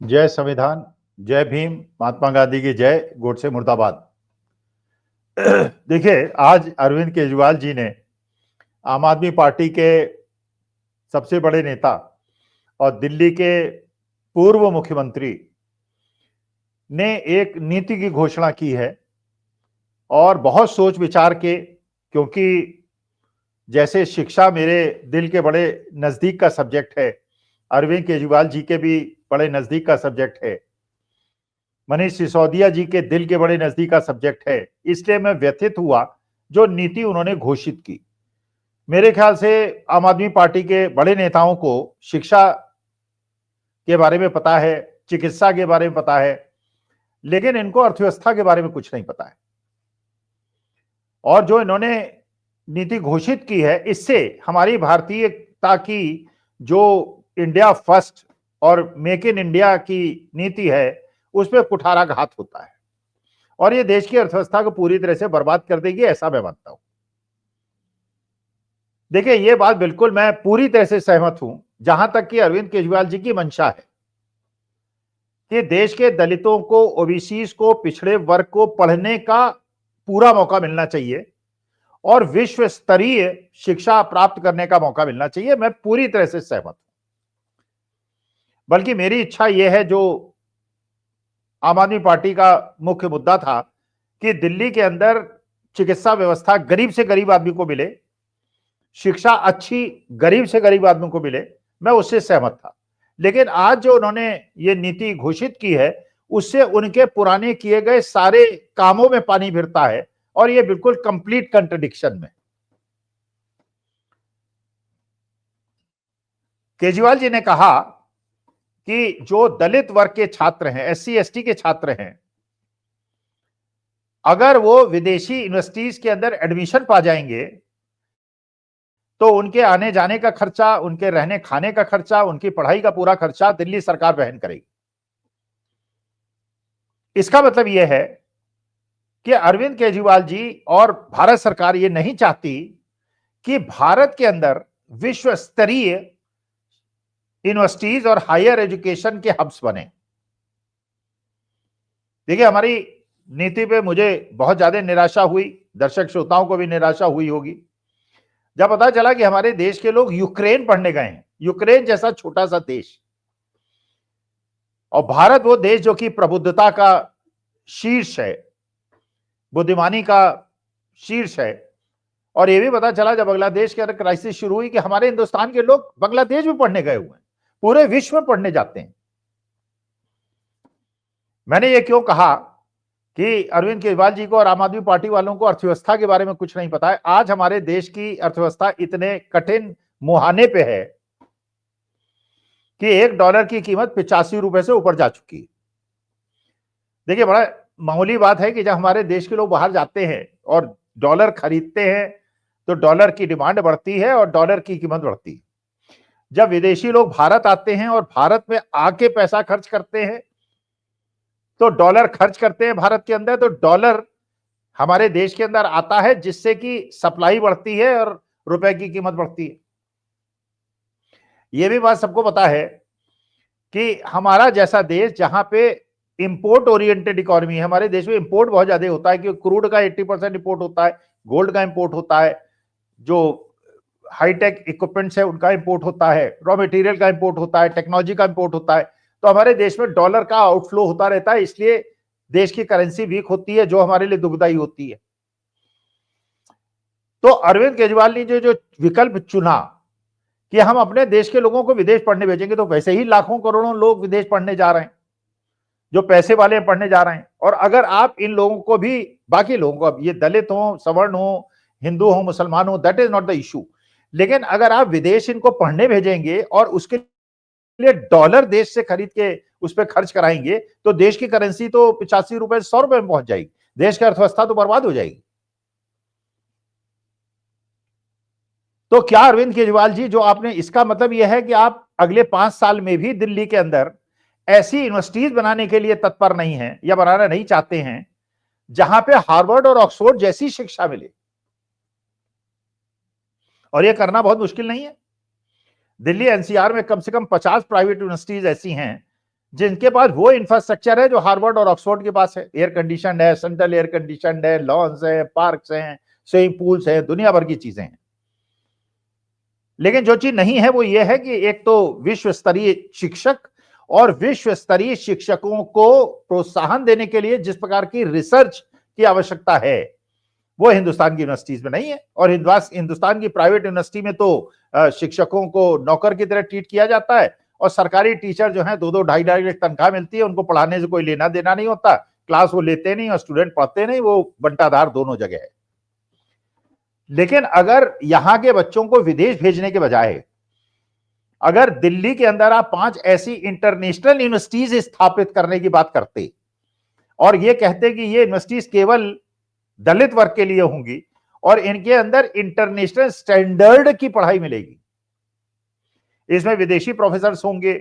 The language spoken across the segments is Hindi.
जय संविधान, जय भीम, महात्मा गांधी की जय, गोडसे मुर्दाबाद। देखिए, आज अरविंद केजरीवाल जी ने आम आदमी पार्टी के सबसे बड़े नेता और दिल्ली के पूर्व मुख्यमंत्री ने एक नीति की घोषणा की है और बहुत सोच विचार के, क्योंकि जैसे शिक्षा मेरे दिल के बड़े नजदीक का सब्जेक्ट है, अरविंद केजरीवाल जी के भी बड़े नजदीक का सब्जेक्ट है, मनीष सिसोदिया जी के दिल के बड़े नजदीक का सब्जेक्ट है, इसलिए मैं व्यथित हुआ जो नीति उन्होंने घोषित की। मेरे ख्याल से आम आदमी पार्टी के बड़े नेताओं को शिक्षा के बारे में पता है, चिकित्सा के बारे में पता है, लेकिन इनको अर्थव्यवस्था के बारे में कुछ नहीं पता है। और जो इन्होंने नीति घोषित की है, इससे हमारी भारतीयता की जो इंडिया फर्स्ट और मेक इन इंडिया की नीति है, उस पर कुठाराघात होता है और ये देश की अर्थव्यवस्था को पूरी तरह से बर्बाद कर देगी, ऐसा मैं मानता हूं। देखिए, ये बात बिल्कुल मैं पूरी तरह से सहमत हूं, जहां तक कि अरविंद केजरीवाल जी की मंशा है कि देश के दलितों को, ओबीसीज को, पिछड़े वर्ग को पढ़ने का पूरा मौका मिलना चाहिए और विश्व स्तरीय शिक्षा प्राप्त करने का मौका मिलना चाहिए। मैं पूरी तरह से सहमत हूं। बल्कि मेरी इच्छा यह है, जो आम आदमी पार्टी का मुख्य मुद्दा था, कि दिल्ली के अंदर चिकित्सा व्यवस्था गरीब से गरीब आदमी को मिले, शिक्षा अच्छी गरीब से गरीब आदमी को मिले, मैं उससे सहमत था। लेकिन आज जो उन्होंने ये नीति घोषित की है, उससे उनके पुराने किए गए सारे कामों में पानी फिरता है और ये बिल्कुल कंप्लीट कंट्रडिक्शन में। केजरीवाल जी ने कहा कि जो दलित वर्ग के छात्र हैं, एससी एसटी के छात्र हैं, अगर वो विदेशी यूनिवर्सिटीज के अंदर एडमिशन पा जाएंगे तो उनके आने जाने का खर्चा, उनके रहने खाने का खर्चा, उनकी पढ़ाई का पूरा खर्चा दिल्ली सरकार वहन करेगी। इसका मतलब यह है कि अरविंद केजरीवाल जी और भारत सरकार ये नहीं चाहती कि भारत के अंदर विश्व स्तरीय यूनिवर्सिटीज और हायर एजुकेशन के हब्स बने। देखिए, हमारी नीति पे मुझे बहुत ज्यादा निराशा हुई, दर्शक श्रोताओं को भी निराशा हुई होगी, जब पता चला कि हमारे देश के लोग यूक्रेन पढ़ने गए हैं। यूक्रेन जैसा छोटा सा देश, और भारत वो देश जो कि प्रबुद्धता का शीर्ष है, बुद्धिमानी का शीर्ष है। और ये भी पता चला जब बांग्लादेश के अंदर क्राइसिस शुरू हुई कि हमारे हिंदुस्तान के लोग बांग्लादेश में पढ़ने गए हुए हैं, पूरे विश्व में पढ़ने जाते हैं। मैंने ये क्यों कहा कि अरविंद केजरीवाल जी को और आम आदमी पार्टी वालों को अर्थव्यवस्था के बारे में कुछ नहीं पता है। आज हमारे देश की अर्थव्यवस्था इतने कठिन मुहाने पे है कि $1 की कीमत 85 रुपए से ऊपर जा चुकी है। देखिए, बड़ा मामूली बात है कि जब हमारे देश के लोग बाहर जाते हैं और डॉलर खरीदते हैं तो डॉलर की डिमांड बढ़ती है और डॉलर की कीमत बढ़ती है। जब विदेशी लोग भारत आते हैं और भारत में आके पैसा खर्च करते हैं तो डॉलर खर्च करते हैं भारत के अंदर, तो डॉलर हमारे देश के अंदर आता है, जिससे कि सप्लाई बढ़ती है और रुपए की कीमत बढ़ती है। यह भी बात सबको पता है कि हमारा जैसा देश जहां पे इंपोर्ट ओरिएंटेड इकोनॉमी है, हमारे देश में इंपोर्ट बहुत ज्यादा होता है, क्योंकि क्रूड का 80% इंपोर्ट होता है, गोल्ड का इंपोर्ट होता है, जो हाईटेक इक्विपमेंट्स है उनका इंपोर्ट होता है, रॉ मटेरियल का इंपोर्ट होता है, टेक्नोलॉजी का इंपोर्ट होता है। तो हमारे देश में डॉलर का आउटफ्लो होता रहता है, इसलिए देश की करेंसी वीक होती है, जो हमारे लिए दुखदाई होती है। तो अरविंद केजरीवाल ने जो विकल्प चुना कि हम अपने देश के लोगों को विदेश पढ़ने भेजेंगे, तो वैसे ही लाखों करोड़ों लोग विदेश पढ़ने जा रहे हैं, जो पैसे वाले पढ़ने जा रहे हैं। और अगर आप इन लोगों को भी, बाकी लोगों को, अब ये दलित हो, सवर्ण हो, हिंदू हो, मुसलमान हो, that is not the issue, लेकिन अगर आप विदेश इनको पढ़ने भेजेंगे और उसके लिए डॉलर देश से खरीद के उस पर खर्च कराएंगे, तो देश की करेंसी तो 85 रुपए 100 रुपए में पहुंच जाएगी, देश की अर्थव्यवस्था तो बर्बाद हो जाएगी। तो क्या अरविंद केजरीवाल जी, जो आपने, इसका मतलब यह है कि आप अगले 5 साल में भी दिल्ली के अंदर ऐसी यूनिवर्सिटीज बनाने के लिए तत्पर नहीं है या बनाना नहीं चाहते हैं जहां पे हार्वर्ड और ऑक्सफोर्ड जैसी शिक्षा मिले। और यह करना बहुत मुश्किल नहीं है। दिल्ली एनसीआर में कम से कम 50 प्राइवेट यूनिवर्सिटीज ऐसी हैं जिनके पास वो इंफ्रास्ट्रक्चर है जो हार्वर्ड और ऑक्सफोर्ड के पास है, एयर कंडीशन है, सेंट्रल एयर कंडीशन है, लॉन्स है, पार्क्स हैं, स्विमिंग पूल्स हैं, दुनिया भर की चीजें हैं। लेकिन जो चीज नहीं है वो ये है कि एक तो विश्व स्तरीय शिक्षक और विश्व स्तरीय शिक्षकों को प्रोत्साहन देने के लिए जिस प्रकार की रिसर्च की आवश्यकता है वो हिंदुस्तान की यूनिवर्सिटीज में नहीं है। और हिंदुस्तान की प्राइवेट यूनिवर्सिटी में तो शिक्षकों को नौकर की तरह ट्रीट किया जाता है, और सरकारी टीचर जो है 2-2 ढाई लाख तनख्वाह मिलती है, उनको पढ़ाने से कोई लेना देना नहीं होता, क्लास वो लेते नहीं और स्टूडेंट पढ़ते नहीं, वो बंटाधार दोनों जगह है। लेकिन अगर यहां के बच्चों को विदेश भेजने के बजाय अगर दिल्ली के अंदर आप 5 ऐसी इंटरनेशनल यूनिवर्सिटीज स्थापित करने की बात करते और ये कहते कि ये यूनिवर्सिटीज केवल दलित वर्ग के लिए होंगी और इनके अंदर इंटरनेशनल स्टैंडर्ड की पढ़ाई मिलेगी, इसमें विदेशी प्रोफेसर होंगे,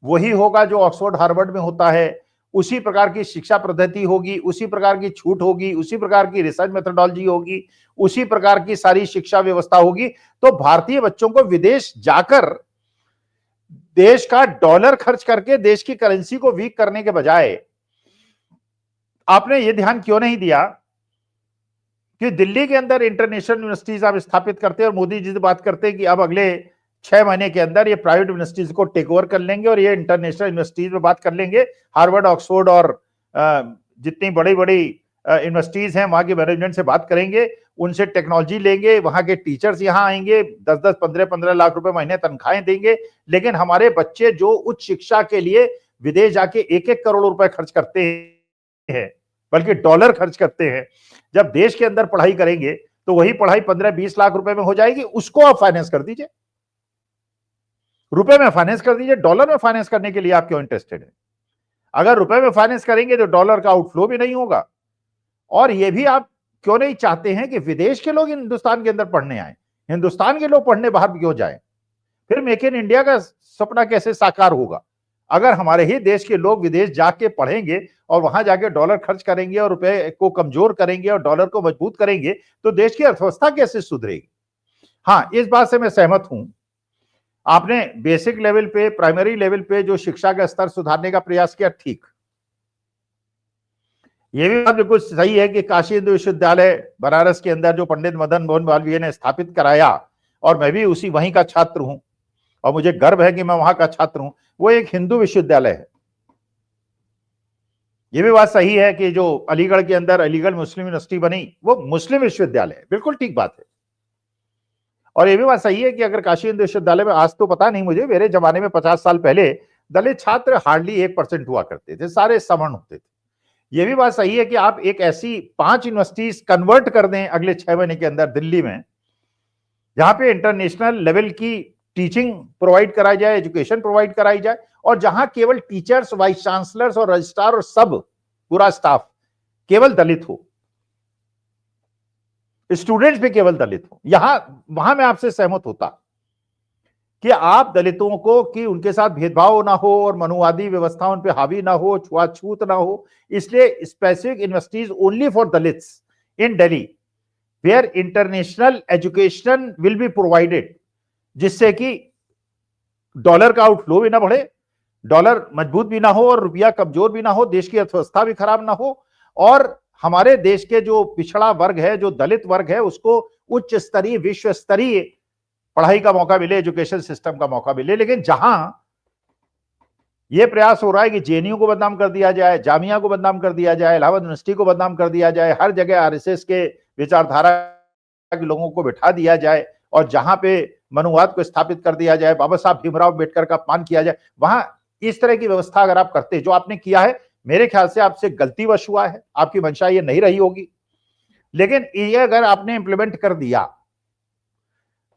वही होगा जो ऑक्सफोर्ड हार्वर्ड में होता है, उसी प्रकार की शिक्षा पद्धति होगी, उसी प्रकार की छूट होगी, उसी प्रकार की रिसर्च मेथोडोलॉजी होगी, उसी प्रकार की सारी शिक्षा व्यवस्था होगी, तो भारतीय बच्चों को विदेश जाकर देश का डॉलर खर्च करके देश की करेंसी को वीक करने के बजाय आपने ये ध्यान क्यों नहीं दिया कि दिल्ली के अंदर इंटरनेशनल यूनिवर्सिटीज आप स्थापित करते हैं और मोदी जी से बात करते हैं कि अब अगले 6 महीने के अंदर ये प्राइवेट यूनिवर्सिटीज को टेक ओवर कर लेंगे और ये इंटरनेशनल यूनिवर्सिटीज में बात कर लेंगे, हार्वर्ड, ऑक्सफोर्ड और जितनी बड़ी बड़ी यूनिवर्सिटीज हैं वहां के मैनेजमेंट से बात करेंगे, उनसे टेक्नोलॉजी लेंगे, वहां के टीचर्स यहाँ आएंगे, 10-10, 15-15 लाख रुपए महीने तनख्वाहें देंगे, लेकिन हमारे बच्चे जो उच्च शिक्षा के लिए विदेश जाके 1-1 करोड़ रुपए खर्च करते हैं, बल्कि डॉलर खर्च करते हैं, जब देश के अंदर पढ़ाई करेंगे तो वही पढ़ाई 15-20 लाख रुपए में हो जाएगी, उसको आप फाइनेंस कर दीजिए, रुपए में फाइनेंस कर दीजिए, डॉलर में फाइनेंस करने के लिए आप क्यों इंटरेस्टेड है? अगर रुपए में फाइनेंस करेंगे तो डॉलर का आउटफ्लो भी नहीं होगा। और ये भी आप क्यों नहीं चाहते हैं कि विदेश के लोग हिंदुस्तान के अंदर पढ़ने आए, हिंदुस्तान के लोग पढ़ने बाहर क्यों जाए? फिर मेक इन इंडिया का सपना कैसे साकार होगा? अगर हमारे ही देश के लोग विदेश जाके पढ़ेंगे और वहां जाके डॉलर खर्च करेंगे और रुपए को कमजोर करेंगे और डॉलर को मजबूत करेंगे, तो देश की अर्थव्यवस्था कैसे सुधरेगी? हाँ, इस बात से मैं सहमत हूं, आपने बेसिक लेवल पे, प्राइमरी लेवल पे जो शिक्षा का स्तर सुधारने का प्रयास किया, ठीक। ये भी बात बिल्कुल सही है कि काशी हिंदू विश्वविद्यालय बनारस के अंदर जो पंडित मदन मोहन मालवीय ने स्थापित कराया, और मैं भी उसी वहीं का छात्र हूं और मुझे गर्व है कि मैं वहां का छात्र हूं, वो एक हिंदू विश्वविद्यालय है। ये भी बात सही है कि जो अलीगढ़ के अंदर अलीगढ़ मुस्लिम यूनिवर्सिटी बनी वो मुस्लिम विश्वविद्यालय है, बिल्कुल ठीक बात है। और ये भी बात सही है कि अगर काशी हिंदू विश्वविद्यालय में, आज तो पता नहीं मुझे, मेरे जमाने में 50 साल पहले दलित छात्र हार्डली 1% हुआ करते थे, सारे सवर्ण होते थे। ये भी बात सही है कि आप एक ऐसी 5 यूनिवर्सिटीज कन्वर्ट कर दें अगले 6 महीने के अंदर दिल्ली में, जहां पे इंटरनेशनल लेवल की टीचिंग प्रोवाइड कराई जाए, एजुकेशन प्रोवाइड कराई जाए, और जहां केवल टीचर्स, वाइस चांसलर्स और रजिस्ट्रार और सब पूरा स्टाफ केवल दलित हो, स्टूडेंट्स भी केवल दलित हो, वहां मैं आपसे सहमत होता कि आप दलितों को, कि उनके साथ भेदभाव ना हो और मनुवादी व्यवस्था उन पे हावी ना हो, छुआछूत ना हो, इसलिए specific universities only for Dalits in Delhi where international education will be provided, जिससे कि डॉलर का आउटफ्लो भी ना बढ़े, डॉलर मजबूत भी ना हो और रुपया कमजोर भी ना हो, देश की अर्थव्यवस्था भी खराब ना हो, और हमारे देश के जो पिछड़ा वर्ग है, जो दलित वर्ग है, उसको उच्च स्तरीय, विश्व स्तरीय पढ़ाई का मौका मिले, एजुकेशन सिस्टम का मौका मिले। लेकिन जहां यह प्रयास हो रहा है कि जेएनयू को बदनाम कर दिया जाए, जामिया को बदनाम कर दिया जाए, इलाहाबाद यूनिवर्सिटी को बदनाम कर दिया जाए, हर जगह आरएसएस के विचारधारा के लोगों को बिठा दिया जाए, और जहां पे मनुवाद को स्थापित कर दिया जाए, बाबा साहब भीमराव अम्बेडकर का अपमान किया जाए, वहां इस तरह की व्यवस्था अगर आप करते, जो आपने किया है, मेरे ख्याल से आपसे गलतीवश हुआ है, आपकी मंशा ये नहीं रही होगी, लेकिन ये अगर आपने इंप्लीमेंट कर दिया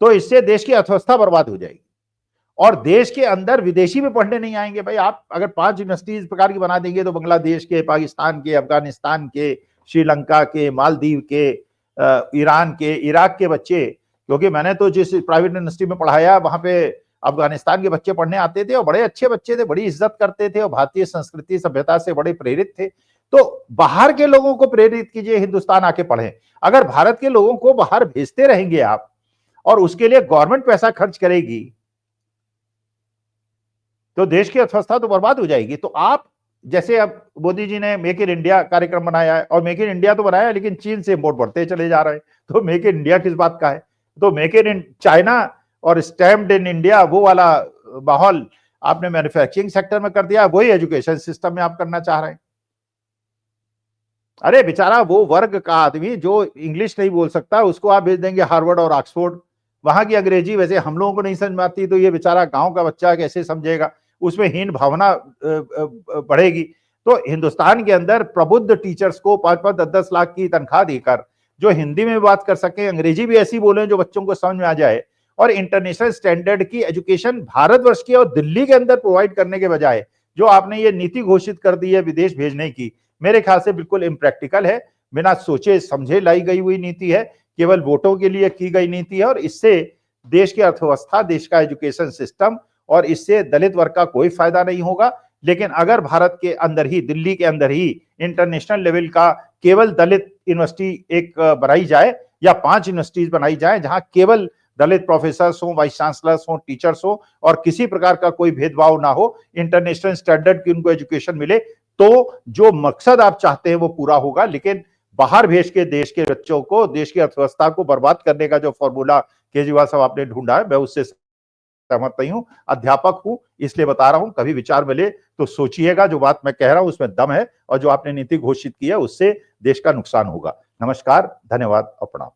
तो इससे देश की अर्थव्यवस्था बर्बाद हो जाएगी और देश के अंदर विदेशी भी पढ़ने नहीं आएंगे। भाई, आप अगर 5 यूनिवर्सिटी इस प्रकार की बना देंगे तो बांग्लादेश के, पाकिस्तान के, अफगानिस्तान के, श्रीलंका के, मालदीव के, ईरान के, इराक के बच्चे, क्योंकि मैंने तो जिस प्राइवेट यूनिवर्सिटी में पढ़ाया वहां पे अफगानिस्तान के बच्चे पढ़ने आते थे और बड़े अच्छे बच्चे थे, बड़ी इज्जत करते थे और भारतीय संस्कृति सभ्यता से बड़े प्रेरित थे। तो बाहर के लोगों को प्रेरित कीजिए, हिंदुस्तान आके पढ़ें। अगर भारत के लोगों को बाहर भेजते रहेंगे आप और उसके लिए गवर्नमेंट पैसा खर्च करेगी, तो देश की अर्थव्यवस्था तो बर्बाद हो जाएगी। तो आप जैसे अब मोदी जी ने मेक इन इंडिया कार्यक्रम बनाया है, और मेक इन इंडिया तो बनाया है लेकिन चीन से इम्पोर्ट बढ़ते चले जा रहे हैं, तो मेक इन इंडिया किस बात का है? तो मेक इन चाइना और स्टैम्प्ड इन इंडिया वो वाला माहौल आपने मैन्युफैक्चरिंग सेक्टर में कर दिया, वही एजुकेशन सिस्टम में आप करना चाह रहे हैं। अरे बेचारा वो वर्ग का आदमी जो इंग्लिश नहीं बोल सकता, उसको आप भेज देंगे हार्वर्ड और ऑक्सफोर्ड, वहां की अंग्रेजी वैसे हम लोगों को नहीं समझ में आती, तो ये बेचारा गांव का बच्चा कैसे समझेगा, उसमें हीन भावना बढ़ेगी। तो हिंदुस्तान के अंदर प्रबुद्ध टीचर्स को 5-5, 10-10 लाख की तनख्वाह देकर जो हिंदी में बात कर सके, अंग्रेजी भी ऐसी बोले जो बच्चों को समझ में आ जाए, और इंटरनेशनल स्टैंडर्ड की एजुकेशन भारतवर्ष की और दिल्ली के अंदर प्रोवाइड करने के बजाय जो आपने ये नीति घोषित कर दी है विदेश भेजने की, मेरे ख्याल से बिल्कुल इम्प्रैक्टिकल है, बिना सोचे समझे लाई गई हुई नीति है, केवल वोटों के लिए की गई नीति है, और इससे देश की अर्थव्यवस्था, देश का एजुकेशन सिस्टम और इससे दलित वर्ग का कोई फायदा नहीं होगा। लेकिन अगर भारत के अंदर ही, दिल्ली के अंदर ही इंटरनेशनल लेवल का केवल दलित यूनिवर्सिटी एक बनाई जाए, या 5 यूनिवर्सिटीज बनाई जाए जहां केवल दलित प्रोफेसर्स हो, वाइस चांसलर्स हो, टीचर्स हो, और किसी प्रकार का कोई भेदभाव ना हो, इंटरनेशनल स्टैंडर्ड की उनको एजुकेशन मिले, तो जो मकसद आप चाहते हैं वो पूरा होगा। लेकिन बाहर भेज के देश के बच्चों को, देश की अर्थव्यवस्था को बर्बाद करने का जो फॉर्मूला केजरीवाल साहब आपने ढूंढा है, मैं उससे सहमत नहीं हूं। अध्यापक हूं इसलिए बता रहा हूं, कभी विचार मिले तो सोचिएगा, जो बात मैं कह रहा हूं उसमें दम है, और जो आपने नीति घोषित की है उससे देश का नुकसान होगा। नमस्कार, धन्यवाद और प्रणाम।